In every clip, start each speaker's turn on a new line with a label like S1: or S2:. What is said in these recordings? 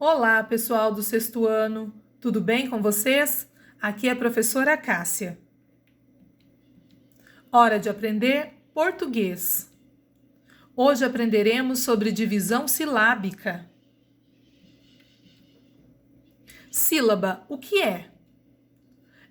S1: Olá, pessoal do sexto ano, tudo bem com vocês? Aqui é a professora Cássia. Hora de aprender português. Hoje aprenderemos sobre divisão silábica. Sílaba, o que é?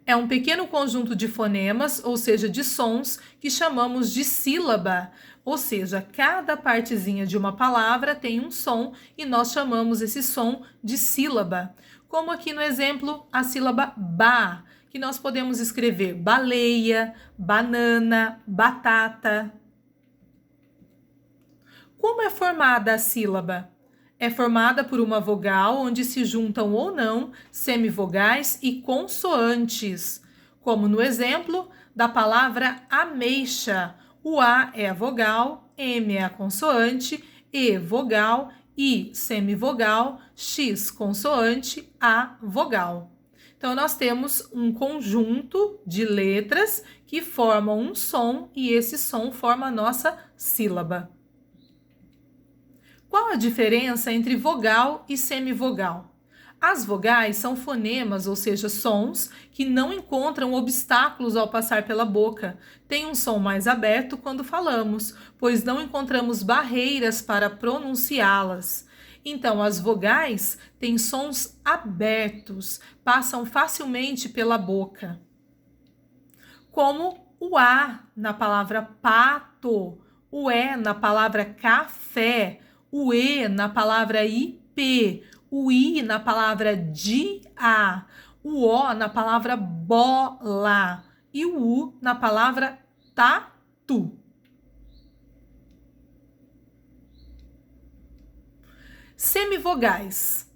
S1: É um pequeno conjunto de fonemas, ou seja, de sons, que chamamos de sílaba. Ou seja, cada partezinha de uma palavra tem um som e nós chamamos esse som de sílaba. Como aqui no exemplo, a sílaba ba, que nós podemos escrever baleia, banana, batata. Como é formada a sílaba? É formada por uma vogal onde se juntam ou não semivogais e consoantes, como no exemplo da palavra ameixa. O A é a vogal, M é a consoante, E vogal, I semivogal, X consoante, A vogal. Então, nós temos um conjunto de letras que formam um som e esse som forma a nossa sílaba. Qual a diferença entre vogal e semivogal? As vogais são fonemas, ou seja, sons que não encontram obstáculos ao passar pela boca. Tem um som mais aberto quando falamos, pois não encontramos barreiras para pronunciá-las. Então, as vogais têm sons abertos, passam facilmente pela boca. Como o A na palavra pato, o E na palavra café, o E na palavra IP, o I na palavra dia, o O na palavra bola e o U na palavra tatu. Semivogais.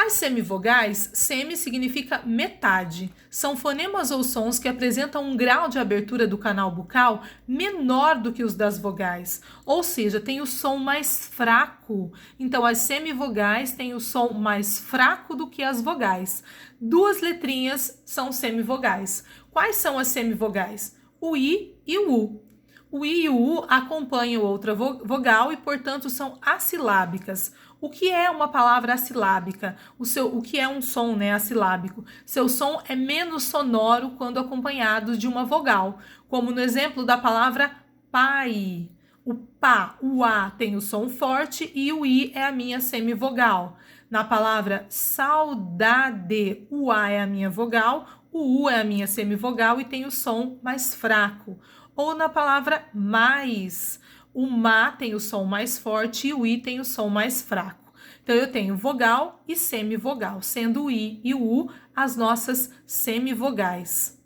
S1: As semivogais, semi significa metade. São fonemas ou sons que apresentam um grau de abertura do canal bucal menor do que os das vogais, ou seja, tem o som mais fraco. Então, as semivogais têm o som mais fraco do que as vogais. Duas letrinhas são semivogais. Quais são as semivogais? O I e o U. O I e o U acompanham outra vogal e, portanto, são assilábicas. O que é uma palavra assilábica? O que é um som, assilábico? Seu som é menos sonoro quando acompanhado de uma vogal, como no exemplo da palavra pai. O pá, o A tem o som forte e o I é a minha semivogal. Na palavra saudade, o A é a minha vogal, o U é a minha semivogal e tem o som mais fraco. Ou na palavra mais, o má tem o som mais forte e o I tem o som mais fraco. Então, eu tenho vogal e semivogal, sendo o I e o U as nossas semivogais.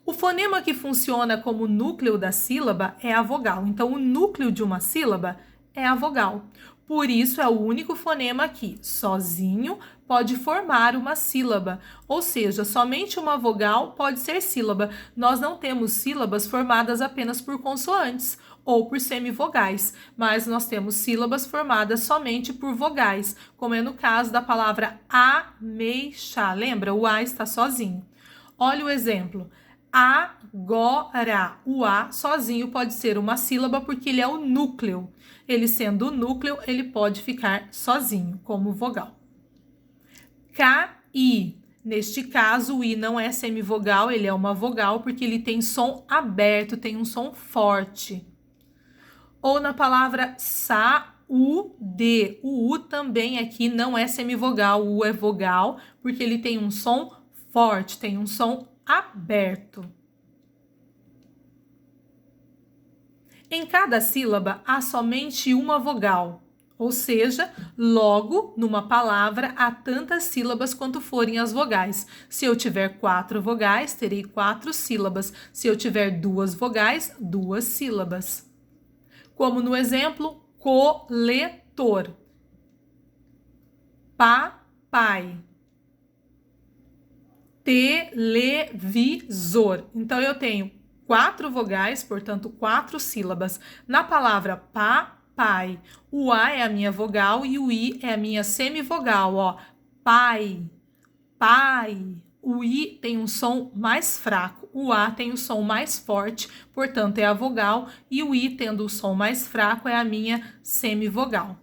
S1: O fonema que funciona como núcleo da sílaba é a vogal. Então, o núcleo de uma sílaba é a vogal. Por isso, é o único fonema que, sozinho, pode formar uma sílaba. Ou seja, somente uma vogal pode ser sílaba. Nós não temos sílabas formadas apenas por consoantes ou por semivogais, mas nós temos sílabas formadas somente por vogais, como é no caso da palavra ameixa. Lembra? O A está sozinho. Olha o exemplo. Agora, o A sozinho pode ser uma sílaba porque ele é o núcleo. Ele sendo o núcleo, ele pode ficar sozinho, como vogal. Cair. Neste caso, o I não é semivogal, ele é uma vogal porque ele tem som aberto, tem um som forte. Ou na palavra saúde. O U também aqui não é semivogal, o U é vogal porque ele tem um som forte, tem um som aberto. Em cada sílaba há somente uma vogal, ou seja, logo numa palavra há tantas sílabas quanto forem as vogais. Se eu tiver 4 vogais, terei 4 sílabas. Se eu tiver 2 vogais, 2 sílabas. Como no exemplo, coletor, papai, televisor. Então, eu tenho 4 vogais, portanto, 4 sílabas. Na palavra papai, o A é a minha vogal e o I é a minha semivogal, ó. Pai, pai. O I tem um som mais fraco, o A tem o som mais forte, portanto, é a vogal, e o I, tendo o som mais fraco, é a minha semivogal.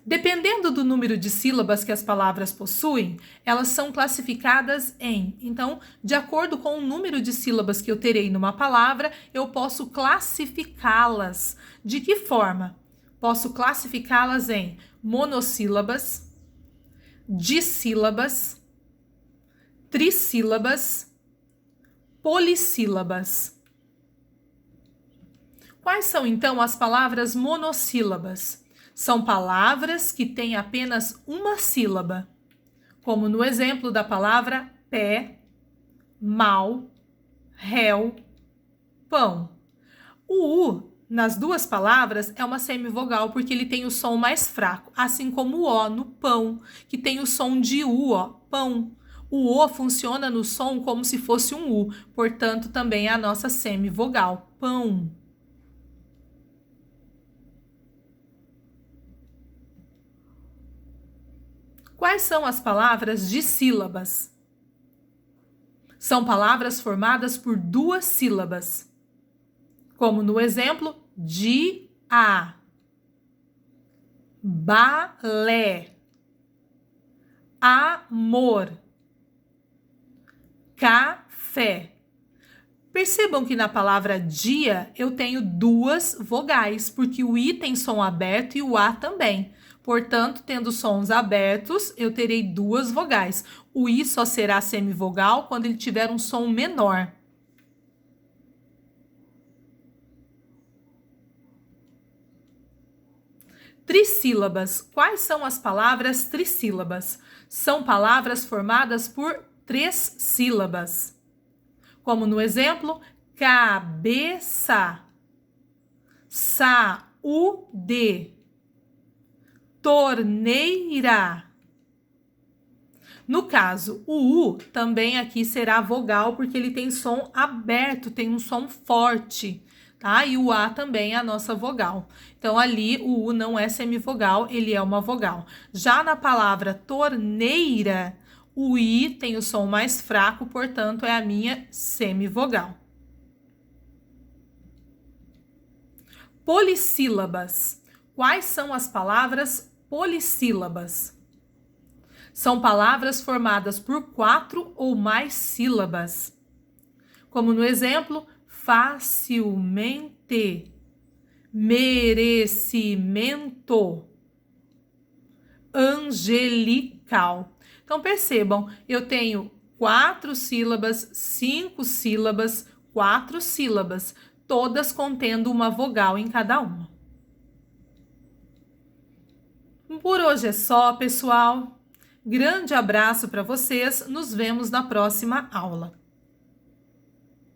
S1: Dependendo do número de sílabas que as palavras possuem, elas são classificadas em. Então, de acordo com o número de sílabas que eu terei numa palavra, eu posso classificá-las. De que forma? Posso classificá-las em monossílabas, dissílabas, trissílabas, polissílabas. Quais são, então, as palavras monossílabas? São palavras que têm apenas uma sílaba, como no exemplo da palavra pé, mal, réu, pão. O U nas duas palavras é uma semivogal porque ele tem o som mais fraco, assim como o O no pão, que tem o som de U, ó, pão. O O funciona no som como se fosse um U, portanto também é a nossa semivogal, pão. Quais são as palavras dissílabas? São palavras formadas por duas sílabas, como no exemplo dia, balé, amor, café. Percebam que na palavra dia eu tenho duas vogais, porque o I tem som aberto e o A também. Portanto, tendo sons abertos, eu terei duas vogais. O I só será semivogal quando ele tiver um som menor. Trissílabas. Quais são as palavras trissílabas? São palavras formadas por três sílabas. Como no exemplo, cabeça, saúde, torneira. No caso, o U também aqui será vogal porque ele tem som aberto, tem um som forte, tá? E o A também é a nossa vogal. Então, ali o U não é semivogal, ele é uma vogal. Já na palavra torneira, o I tem o som mais fraco, portanto, é a minha semivogal. Polissílabas. Quais são as palavras polissílabas? São palavras formadas por 4 ou mais sílabas. Como no exemplo, facilmente, merecimento, angelical. Então, percebam, eu tenho 4 sílabas, 5 sílabas, 4 sílabas, todas contendo uma vogal em cada uma. Por hoje é só, pessoal. Grande abraço para vocês. Nos vemos na próxima aula.